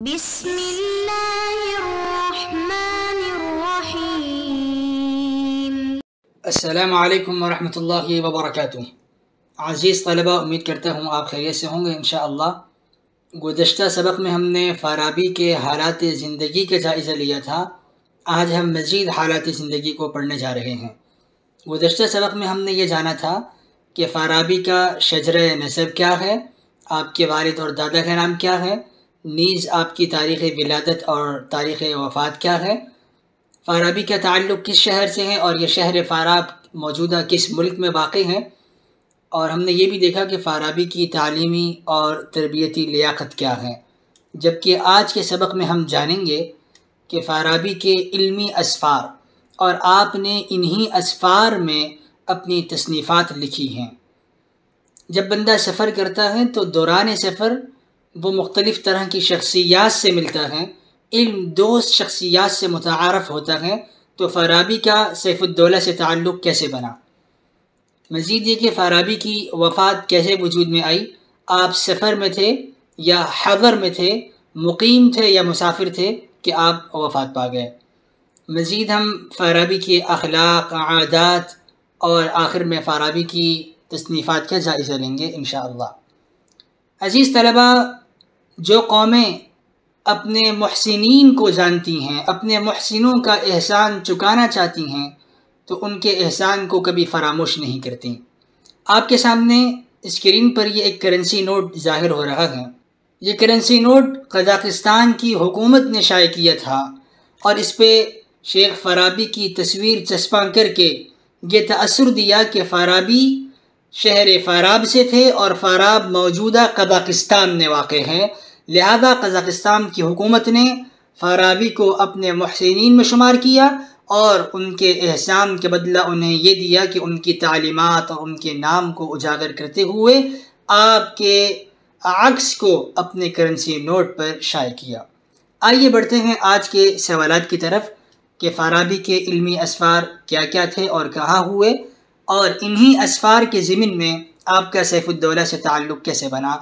بسم اللہ الرحمن الرحیم۔ السلام علیکم ورحمۃ اللہ وبرکاتہ۔ عزیز طلبہ، امید کرتا ہوں آپ خیریت سے ہوں گے انشاءاللہ۔ گزشتہ سبق میں ہم نے فارابی کے حالات زندگی کا جائزہ لیا تھا۔ آج ہم مزید حالات زندگی کو پڑھنے جا رہے ہیں۔ گزشتہ سبق میں ہم نے یہ جانا تھا کہ فارابی کا شجرہ نسب کیا ہے، آپ کے والد اور دادا کا نام کیا ہے، نیز آپ کی تاریخ ولادت اور تاریخ وفات کیا ہے، فارابی کا تعلق کس شہر سے ہے اور یہ شہر فاراب موجودہ کس ملک میں واقع ہے، اور ہم نے یہ بھی دیکھا کہ فارابی کی تعلیمی اور تربیتی لیاقت کیا ہے۔ جبکہ آج کے سبق میں ہم جانیں گے کہ فارابی کے علمی اسفار اور آپ نے انہی اسفار میں اپنی تصنیفات لکھی ہیں۔ جب بندہ سفر کرتا ہے تو دوران سفر وہ مختلف طرح کی شخصیات سے ملتا ہے، علم دوست شخصیات سے متعارف ہوتا ہے، تو فارابی کا سیف الدولہ سے تعلق کیسے بنا؟ مزید یہ کہ فارابی کی وفات کیسے وجود میں آئی، آپ سفر میں تھے یا حضر میں تھے، مقیم تھے یا مسافر تھے کہ آپ وفات پا گئے۔ مزید ہم فارابی کے اخلاق، عادات اور آخر میں فارابی کی تصنیفات کا جائزہ لیں گے انشاءاللہ۔ عزیز طلبہ، جو قومیں اپنے محسنین کو جانتی ہیں، اپنے محسنوں کا احسان چکانا چاہتی ہیں، تو ان کے احسان کو کبھی فراموش نہیں کرتی۔ آپ کے سامنے اسکرین پر یہ ایک کرنسی نوٹ ظاہر ہو رہا ہے۔ یہ کرنسی نوٹ قزاقستان کی حکومت نے شائع کیا تھا اور اس پہ شیخ فارابی کی تصویر چسپاں کر کے یہ تأثر دیا کہ فارابی شہر فاراب سے تھے اور فاراب موجودہ قزاقستان میں واقع ہے، لہذا قزاقستان کی حکومت نے فارابی کو اپنے محسنین میں شمار کیا اور ان کے احسان کے بدلہ انہیں یہ دیا کہ ان کی تعلیمات اور ان کے نام کو اجاگر کرتے ہوئے آپ کے عکس کو اپنے کرنسی نوٹ پر شائع کیا۔ آئیے بڑھتے ہیں آج کے سوالات کی طرف کہ فارابی کے علمی اسفار کیا کیا تھے اور کہاں ہوئے، اور انہی اسفار کے ضمن میں آپ کا سیف الدولہ سے تعلق کیسے بنا۔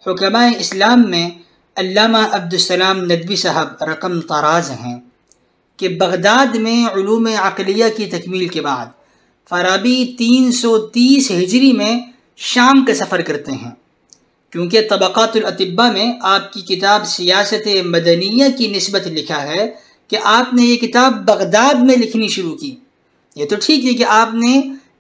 حکماء اسلام میں علامہ عبدالسلام ندوی صاحب رقم طراز ہیں کہ بغداد میں علوم عقلیہ کی تکمیل کے بعد فارابی 330 ہجری میں شام کا سفر کرتے ہیں، کیونکہ طبقات الاطباء میں آپ کی کتاب سیاست مدنیہ کی نسبت لکھا ہے کہ آپ نے یہ کتاب بغداد میں لکھنی شروع کی۔ یہ تو ٹھیک ہے کہ آپ نے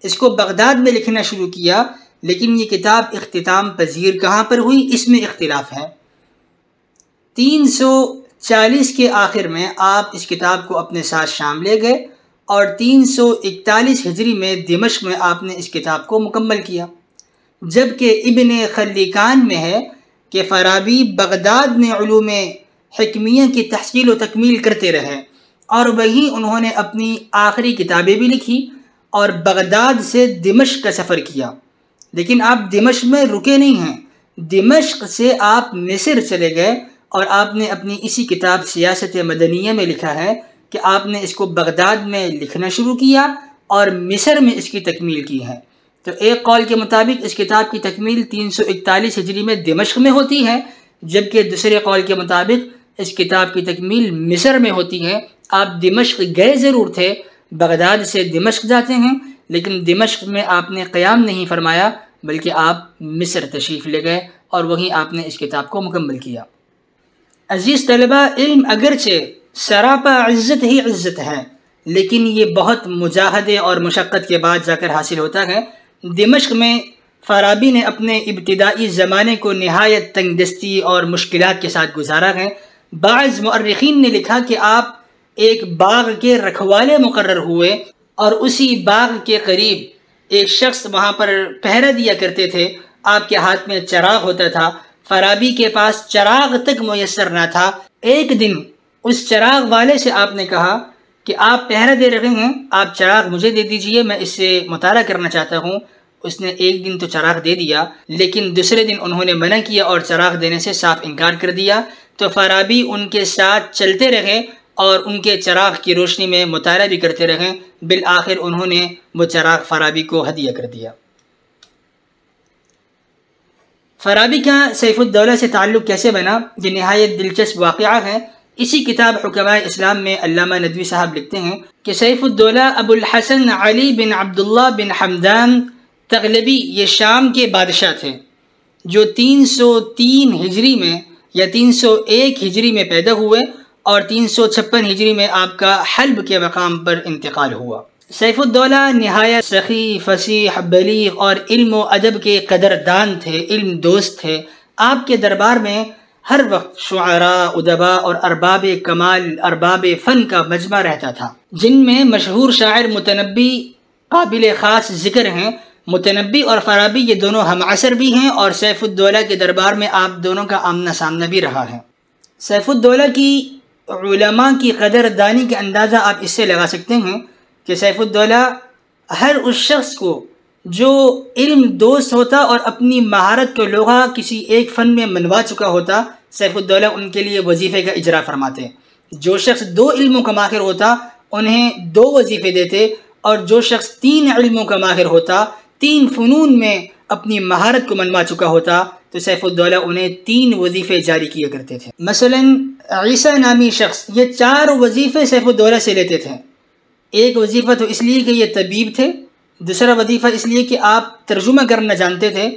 اس کو بغداد میں لکھنا شروع کیا، لیکن یہ کتاب اختتام پذیر کہاں پر ہوئی، اس میں اختلاف ہے۔ 340 کے آخر میں آپ اس کتاب کو اپنے ساتھ شام لے گئے اور 341 ہجری میں دمشق میں آپ نے اس کتاب کو مکمل کیا، جبکہ ابن خلیقان میں ہے کہ فارابی بغداد میں علوم حکمیہ کی تحصیل و تکمیل کرتے رہے اور وہیں انہوں نے اپنی آخری کتابیں بھی لکھی اور بغداد سے دمشق کا سفر کیا۔ لیکن آپ دمشق میں رکے نہیں ہیں، دمشق سے آپ مصر چلے گئے اور آپ نے اپنی اسی کتاب سیاست مدنیہ میں لکھا ہے کہ آپ نے اس کو بغداد میں لکھنا شروع کیا اور مصر میں اس کی تکمیل کی ہے۔ تو ایک قول کے مطابق اس کتاب کی تکمیل 341 ہجری میں دمشق میں ہوتی ہے، جبکہ دوسرے قول کے مطابق اس کتاب کی تکمیل مصر میں ہوتی ہے۔ آپ دمشق گئے ضرور تھے، بغداد سے دمشق جاتے ہیں، لیکن دمشق میں آپ نے قیام نہیں فرمایا بلکہ آپ مصر تشریف لے گئے اور وہیں آپ نے اس کتاب کو مکمل کیا۔ عزیز طلبہ، علم اگرچہ سراپا عزت ہی عزت ہے، لیکن یہ بہت مجاہدے اور مشقت کے بعد جا کر حاصل ہوتا ہے۔ دمشق میں فارابی نے اپنے ابتدائی زمانے کو نہایت تنگ دستی اور مشکلات کے ساتھ گزارا ہے۔ بعض مؤرخین نے لکھا کہ آپ ایک باغ کے رکھوالے مقرر ہوئے اور اسی باغ کے قریب ایک شخص وہاں پر پہرا دیا کرتے تھے، آپ کے ہاتھ میں چراغ ہوتا تھا، فارابی کے پاس چراغ تک میسر نہ تھا۔ ایک دن اس چراغ والے سے آپ نے کہا کہ آپ پہرا دے رہے ہیں، آپ چراغ مجھے دے دیجئے، میں اس سے مطالعہ کرنا چاہتا ہوں۔ اس نے ایک دن تو چراغ دے دیا، لیکن دوسرے دن انہوں نے منع کیا اور چراغ دینے سے صاف انکار کر دیا، تو فارابی ان کے ساتھ چلتے رہے اور ان کے چراغ کی روشنی میں مطالعہ بھی کرتے رہے۔ بالآخر انہوں نے وہ چراغ فارابی کو ہدیہ کر دیا۔ فارابی کا سیف الدولہ سے تعلق کیسے بنا، یہ نہایت دلچسپ واقعہ ہے۔ اسی کتاب حکمائے اسلام میں علامہ ندوی صاحب لکھتے ہیں کہ سیف الدولہ ابو الحسن علی بن عبداللہ بن حمدان تغلبی یہ شام کے بادشاہ تھے، جو 303 ہجری میں یا 301 ہجری میں پیدا ہوئے اور 356 ہجری میں آپ کا حلب کے مقام پر انتقال ہوا۔ سیف الدولہ نہایت سخی، فصیح، بلیغ اور علم و ادب کے قدردان تھے، علم دوست تھے۔ آپ کے دربار میں ہر وقت شعراء، ادباء اور ارباب کمال، ارباب فن کا مجمع رہتا تھا، جن میں مشہور شاعر متنبی قابل خاص ذکر ہیں۔ متنبی اور فارابی یہ دونوں ہم عصر بھی ہیں، اور سیف الدولہ کے دربار میں آپ دونوں کا آمنا سامنا بھی رہا ہے۔ سیف الدولہ کی علماء کی قدردانی کا اندازہ آپ اس سے لگا سکتے ہیں کہ سیف الدولہ ہر اس شخص کو جو علم دوست ہوتا اور اپنی مہارت کو لوہا کسی ایک فن میں منوا چکا ہوتا، سیف الدولہ ان کے لیے وظیفے کا اجرا فرماتے۔ جو شخص 2 علموں کا ماہر ہوتا انہیں 2 وظیفے دیتے، اور جو شخص 3 علموں کا ماہر ہوتا، 3 فنون میں اپنی مہارت کو منوا چکا ہوتا، تو سیف الدولہ انہیں 3 وظیفے جاری کیا کرتے تھے۔ مثلا عیسیٰ نامی شخص یہ 4 وظیفے سیف الدولہ سے لیتے تھے۔ ایک وظیفہ تو اس لیے کہ یہ طبیب تھے، دوسرا وظیفہ اس لیے کہ آپ ترجمہ کرنا جانتے تھے،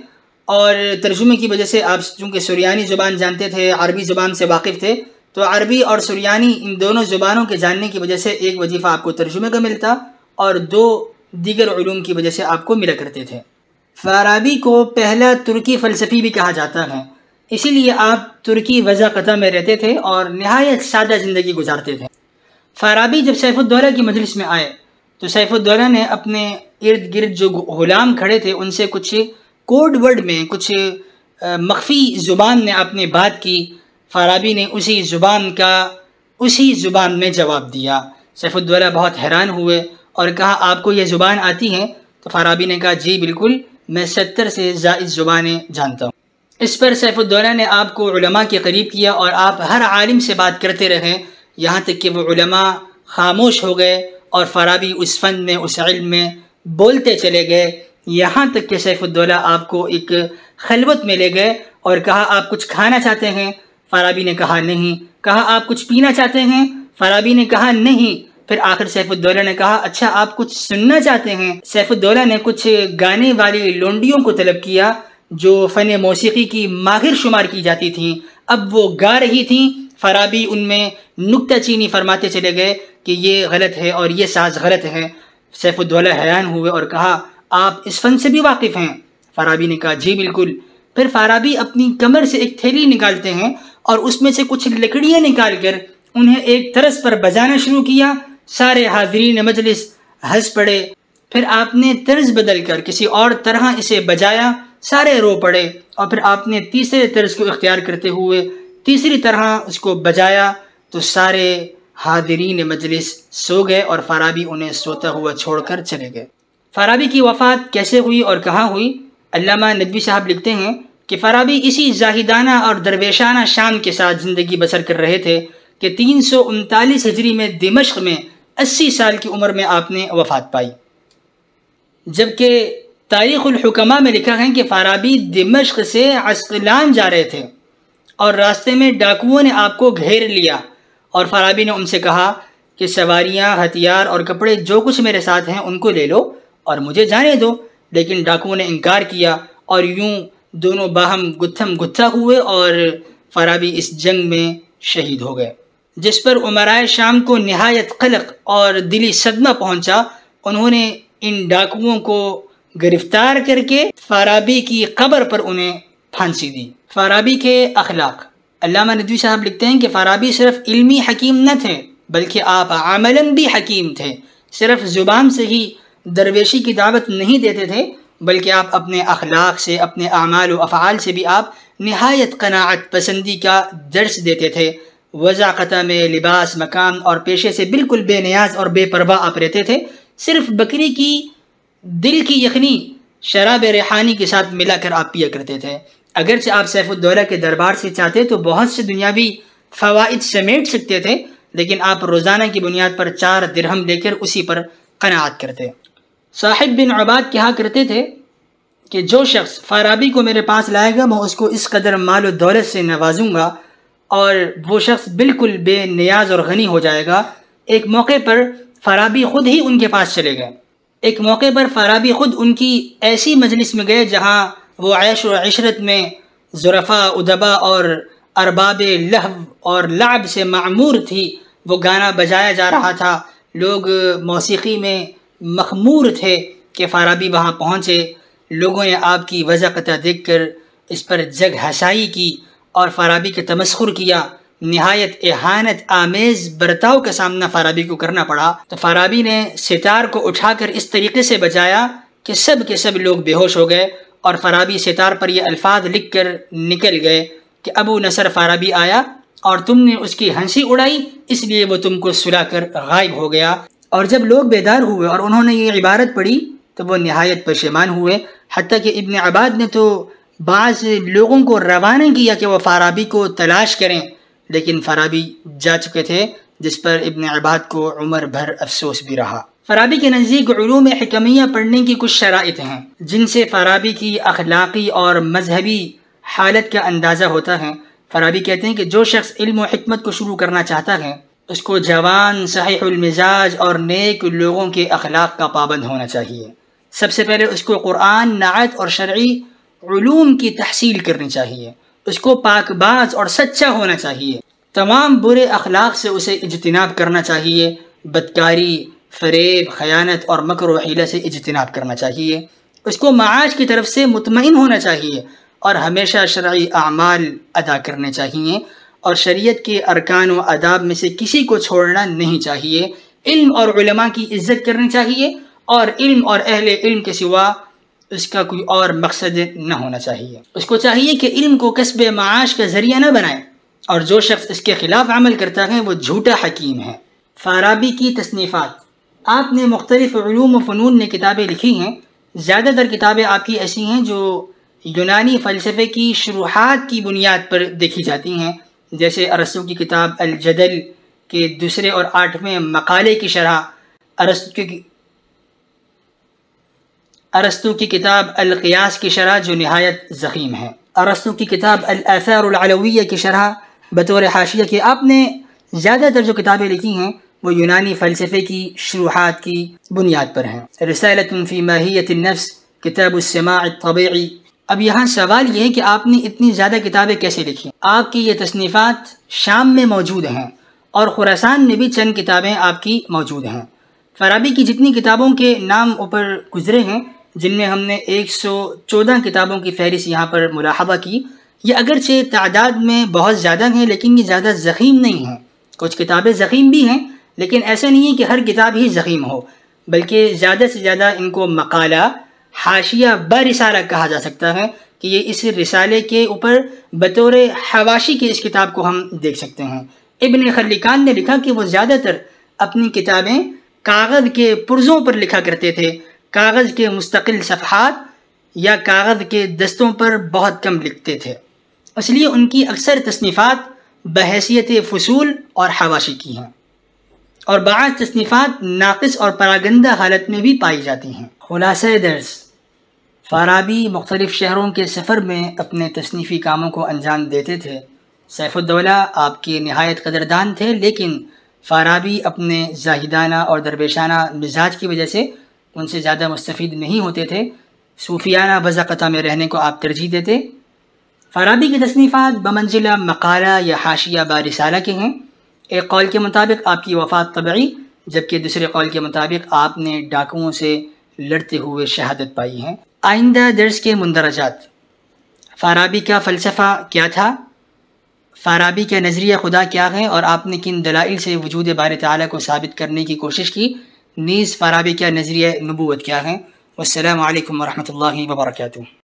اور ترجمے کی وجہ سے آپ چونکہ سریانی زبان جانتے تھے، عربی زبان سے واقف تھے، تو عربی اور سریانی ان دونوں زبانوں کے جاننے کی وجہ سے ایک وظیفہ آپ کو ترجمے کا ملتا، اور 2 دیگر علوم کی وجہ سے آپ کو ملا کرتے تھے۔ فارابی کو پہلا ترکی فلسفی بھی کہا جاتا ہے، اسی لیے آپ ترکی وضع میں رہتے تھے اور نہایت سادہ زندگی گزارتے تھے۔ فارابی جب سیف الدولہ کی مجلس میں آئے تو سیف الدولہ نے اپنے ارد گرد جو غلام کھڑے تھے ان سے کچھ کوڈ ورڈ میں، کچھ مخفی زبان میں اپنے بات کی۔ فارابی نے اسی زبان میں جواب دیا۔ سیف الدولہ بہت حیران ہوئے اور کہا آپ کو یہ زبان آتی ہے؟ تو فارابی نے کہا جی بالکل، میں 70 سے زائد زبانیں جانتا ہوں۔ اس پر سیف الدولہ نے آپ کو علماء کے قریب کیا اور آپ ہر عالم سے بات کرتے رہے، یہاں تک کہ وہ علماء خاموش ہو گئے اور فارابی اس فن میں، اس علم میں بولتے چلے گئے، یہاں تک کہ سیف الدولہ آپ کو ایک خلوت میں لے گئے اور کہا آپ کچھ کھانا چاہتے ہیں؟ فارابی نے کہا نہیں۔ کہا آپ کچھ پینا چاہتے ہیں؟ فارابی نے کہا نہیں۔ پھر آخر سیف الدولہ نے کہا اچھا آپ کچھ سننا چاہتے ہیں؟ سیف الدولہ نے کچھ گانے والی لونڈیوں کو طلب کیا جو فن موسیقی کی ماہر شمار کی جاتی تھیں، اب وہ گا رہی تھیں۔ فارابی ان میں نکتہ چینی فرماتے چلے گئے کہ یہ غلط ہے اور یہ ساز غلط ہے۔ سیف الدولہ حیران ہوئے اور کہا آپ اس فن سے بھی واقف ہیں؟ فارابی نے کہا جی بالکل۔ پھر فارابی اپنی کمر سے ایک تھیلی نکالتے ہیں اور اس میں سے کچھ لکڑیاں نکال کر انہیں ایک طرز پر بجانا شروع کیا۔ سارے حاضرین مجلس ہنس پڑے۔ پھر آپ نے طرز بدل کر کسی اور طرح اسے بجایا، سارے رو پڑے، اور پھر آپ نے تیسرے طرز کو اختیار کرتے ہوئے تیسری طرح اس کو بجایا، تو سارے حاضرین مجلس سو گئے اور فارابی انہیں سوتا ہوا چھوڑ کر چلے گئے۔ فارابی کی وفات کیسے ہوئی اور کہاں ہوئی؟ علامہ ندوی صاحب لکھتے ہیں کہ فارابی اسی زاہدانہ اور درویشانہ شان کے ساتھ زندگی بسر کر رہے تھے کہ 339 ہجری میں دمشق میں 80 سال کی عمر میں آپ نے وفات پائی، جبکہ تاریخ الحکماء میں لکھا ہے کہ فارابی دمشق سے عسقلان جا رہے تھے اور راستے میں ڈاکوؤں نے آپ کو گھیر لیا، اور فارابی نے ان سے کہا کہ سواریاں، ہتھیار اور کپڑے جو کچھ میرے ساتھ ہیں ان کو لے لو اور مجھے جانے دو، لیکن ڈاکوؤں نے انکار کیا، اور یوں دونوں باہم گتھم گتھا ہوئے اور فارابی اس جنگ میں شہید ہو گئے، جس پر امرائے شام کو نہایت قلق اور دلی صدمہ پہنچا۔ انہوں نے ان ڈاکوؤں کو گرفتار کر کے فارابی کی قبر پر انہیں پھانسی دی۔ فارابی کے اخلاق، علامہ ندوی صاحب لکھتے ہیں کہ فارابی صرف علمی حکیم نہ تھے بلکہ آپ عملاً بھی حکیم تھے۔ صرف زبان سے ہی درویشی کی دعوت نہیں دیتے تھے بلکہ آپ اپنے اخلاق سے، اپنے اعمال و افعال سے بھی آپ نہایت قناعت پسندی کا درس دیتے تھے۔ وضع میں لباس، مکان اور پیشے سے بالکل بے نیاز اور بے پرواہ آپ رہتے تھے۔ صرف بکری کی دل کی یخنی شراب ریحانی کے ساتھ ملا کر آپ پیا کرتے تھے۔ اگرچہ آپ سیف الدولہ کے دربار سے چاہتے تو بہت سے دنیاوی فوائد سمیٹ سکتے تھے، لیکن آپ روزانہ کی بنیاد پر 4 درہم لے کر اسی پر قناعت کرتے۔ صاحب بن عباد کہا کرتے تھے کہ جو شخص فارابی کو میرے پاس لائے گا میں اس کو اس قدر مال و دولت سے نوازوں گا اور وہ شخص بالکل بے نیاز اور غنی ہو جائے گا۔ ایک موقع پر فارابی خود ہی ان کے پاس چلے گئے۔ ایک موقع پر فارابی خود ان کی ایسی مجلس میں گئے جہاں وہ عیش و عشرت میں ظرفاء، ادبا اور ارباب لہو اور لعب سے معمور تھی۔ وہ گانا بجایا جا رہا تھا، لوگ موسیقی میں مخمور تھے کہ فارابی وہاں پہنچے۔ لوگوں نے آپ کی وضاقتہ دیکھ کر اس پر جگ ہسائی کی اور فارابی کا تمسخر کیا۔ نہایت اہانت آمیز برتاؤ کا سامنا فارابی کو کرنا پڑا، تو فارابی نے ستار کو اٹھا کر اس طریقے سے بجایا کہ سب کے سب لوگ بے ہوش ہو گئے، اور فارابی ستار پر یہ الفاظ لکھ کر نکل گئے کہ ابو نصر فارابی آیا اور تم نے اس کی ہنسی اڑائی، اس لیے وہ تم کو سلا کر غائب ہو گیا۔ اور جب لوگ بیدار ہوئے اور انہوں نے یہ عبارت پڑھی تو وہ نہایت پشیمان ہوئے، حتیٰ کہ ابن عباد نے تو بعض لوگوں کو روانہ کیا کہ وہ فارابی کو تلاش کریں، لیکن فارابی جا چکے تھے، جس پر ابن عباد کو عمر بھر افسوس بھی رہا۔ فارابی کے نزدیک علوم حکمیہ پڑھنے کی کچھ شرائط ہیں جن سے فارابی کی اخلاقی اور مذہبی حالت کا اندازہ ہوتا ہے۔ فارابی کہتے ہیں کہ جو شخص علم و حکمت کو شروع کرنا چاہتا ہے اس کو جوان، صحیح المزاج اور نیک لوگوں کے اخلاق کا پابند ہونا چاہیے۔ سب سے پہلے اس کو قرآن، نعت اور شرعی علوم کی تحصیل کرنی چاہیے۔ اس کو پاک باز اور سچا ہونا چاہیے۔ تمام برے اخلاق سے اسے اجتناب کرنا چاہیے۔ بدکاری، فریب، خیانت اور مکر و حیلہ سے اجتناب کرنا چاہیے۔ اس کو معاش کی طرف سے مطمئن ہونا چاہیے اور ہمیشہ شرعی اعمال ادا کرنے چاہیے، اور شریعت کے ارکان و آداب میں سے کسی کو چھوڑنا نہیں چاہیے۔ علم اور علماء کی عزت کرنی چاہیے، اور علم اور اہل علم کے سوا اس کا کوئی اور مقصد نہ ہونا چاہیے۔ اس کو چاہیے کہ علم کو کسب معاش کا ذریعہ نہ بنائے، اور جو شخص اس کے خلاف عمل کرتا ہے وہ جھوٹا حکیم ہے۔ فارابی کی تصنیفات: آپ نے مختلف علوم و فنون میں کتابیں لکھی ہیں۔ زیادہ تر کتابیں آپ کی ایسی ہیں جو یونانی فلسفے کی شروحات کی بنیاد پر دیکھی جاتی ہیں، جیسے ارسطو کی کتاب الجدل کے 2 اور 8ویں مقالے کی شرح، ارسطو کی کتاب القیاس کی شرح جو نہایت ضخیم ہے، ارسطو کی کتاب الآثار العلویہ کی شرح بطور حاشیہ کے۔ آپ نے زیادہ تر جو کتابیں لکھی ہیں وہ یونانی فلسفے کی شروحات کی بنیاد پر ہیں۔ رسالۃ فی ماہیۃ النفس، کتاب السماع الطبیعی۔ اب یہاں سوال یہ ہے کہ آپ نے اتنی زیادہ کتابیں کیسے لکھی؟ آپ کی یہ تصنیفات شام میں موجود ہیں اور خراسان میں بھی چند کتابیں آپ کی موجود ہیں۔ فارابی کی جتنی کتابوں کے نام اوپر گزرے ہیں، جن میں ہم نے 114 کتابوں کی فہرست یہاں پر ملاحظہ کی، یہ اگرچہ تعداد میں بہت زیادہ ہیں لیکن یہ زیادہ ضخیم نہیں ہیں۔ کچھ کتابیں ضخیم بھی ہیں، لیکن ایسا نہیں ہے کہ ہر کتاب ہی ضخیم ہو، بلکہ زیادہ سے زیادہ ان کو مقالہ، حاشیہ برسالہ کہا جا سکتا ہے، کہ یہ اس رسالے کے اوپر بطور حواشی کے اس کتاب کو ہم دیکھ سکتے ہیں۔ ابن خلکان نے لکھا کہ وہ زیادہ تر اپنی کتابیں کاغذ کے پرزوں پر لکھا کرتے تھے، کاغذ کے مستقل صفحات یا کاغذ کے دستوں پر بہت کم لکھتے تھے، اس لیے ان کی اکثر تصنیفات بحیثیت فصول اور حواشی کی ہیں، اور بعض تصنیفات ناقص اور پراگندہ حالت میں بھی پائی جاتی ہیں۔ خلاصہ درس: فارابی مختلف شہروں کے سفر میں اپنے تصنیفی کاموں کو انجام دیتے تھے۔ سیف الدولہ آپ کے نہایت قدردان تھے، لیکن فارابی اپنے زاہدانہ اور درویشانہ مزاج کی وجہ سے ان سے زیادہ مستفید نہیں ہوتے تھے۔ صوفیانہ وضاقتہ میں رہنے کو آپ ترجیح دیتے۔ فارابی کی تصنیفات بمنزلہ مقالہ یا حاشیہ برسالہ کے ہیں۔ ایک قول کے مطابق آپ کی وفات طبعی، جبکہ دوسرے قول کے مطابق آپ نے ڈاکوؤں سے لڑتے ہوئے شہادت پائی ہے۔ آئندہ درس کے مندرجات: فارابی کا فلسفہ کیا تھا؟ فارابی کا نظریہ خدا کیا ہے اور آپ نے کن دلائل سے وجود باری تعالیٰ کو ثابت کرنے کی کوشش کی؟ نیز فارابی کا نظریہ نبوت کیا ہے؟ والسلام علیکم ورحمۃ اللہ وبرکاتہ۔